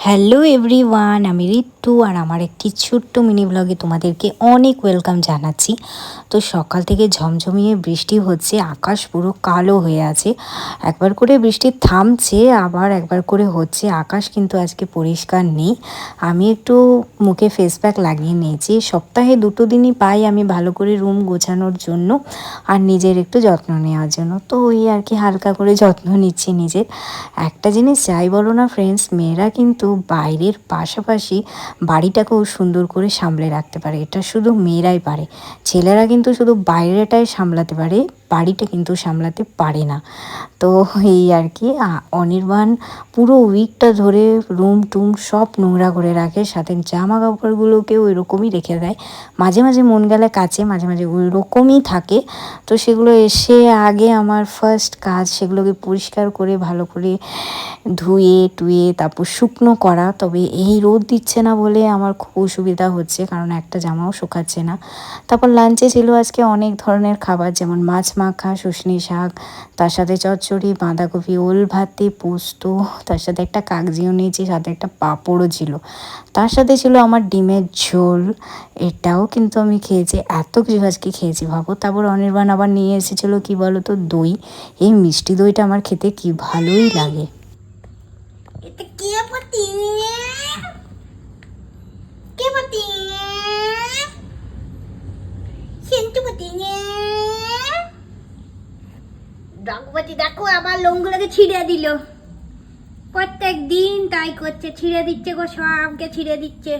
Hello everyone, আমি ঋতু আর আমার একটি ছোট্ট মিনি ব্লগে তোমাদেরকে অনেক ওয়েলকাম জানাচ্ছি। তো সকাল থেকে ঝমঝমিয়ে বৃষ্টি হচ্ছে, আকাশ পুরো কালো হয়ে আছে। একবার করে বৃষ্টি থামছে, আবার একবার করে হচ্ছে। আকাশ কিন্তু আজকে পরিষ্কার নেই। আমি একটু মুখে ফেস প্যাক লাগিয়ে নিয়েছি। সপ্তাহে 2 দিনই পাই আমি ভালো করে রুম গোছানোর জন্য আর নিজের একটু যত্ন নেওয়ার জন্য। তো ওই আর কি হালকা করে যত্ন নিচ্ছি নিজের। একটা জিনিস যাই বলো না ফ্রেন্ডস, মেয়েরা কিন্তু বাইরের পাশাপাশি বাড়িটাকেও সুন্দর করে সামলে রাখতে পারে। এটা শুধু মেয়েরাই পারে। ছেলেরা কিন্তু শুধু বাইরেটাই সামলাতে পারে, বাড়িটা কিন্তু সামলাতে পারে না। তো এই আর কি অনির্বাণ পুরো উইকটা ধরে রুম টুম সব নোংরা করে রাখে, সাথে জামা কাপড়গুলোকেও এরকমই রেখে দেয়। মাঝে মাঝে মন গেলে কাচে, মাঝে মাঝে ওই রকমই থাকে। তো সেগুলো এসে আগে আমার ফার্স্ট কাজ সেগুলোকে পরিষ্কার করে ভালো করে ধুয়ে টুয়ে তারপর শুকনো করা। তবে এই রোদ দিচ্ছে না বলে আমার খুব অসুবিধা হচ্ছে, কারণ একটা জামাও শুকাচ্ছে না। তারপর লাঞ্চে ছিল আজকে অনেক ধরনের খাবার, যেমন মাছ মাখা, শুশনি শাক, তার সাথে চচ্চড়ি, বাঁধাকপি, ওল ভাতে, পোস্ত, তার সাথে একটা কাগজিও নিয়েছি, সাথে একটা পাঁপড়ও ছিল। তার সাথে ছিল আমার ডিমের ঝোল, এটাও কিন্তু আমি খেয়েছি। এত কিছু আজকে খেয়েছি ভাবো। তারপর অনির্বাণ আবার নিয়ে এসেছিলো কি বলো তো, দই। এই মিষ্টি দইটা আমার খেতে কি ভালোই লাগে। এটা কে পাতি কে পাতি সেন্টু পাতি ডগবাতি দেখো আমার লোমগুলোকে ছিঁড়ে দিল। প্রত্যেক দিন তাই করছে, ছিঁড়ে দিচ্ছে গো, সবকে ছিঁড়ে দিচ্ছে।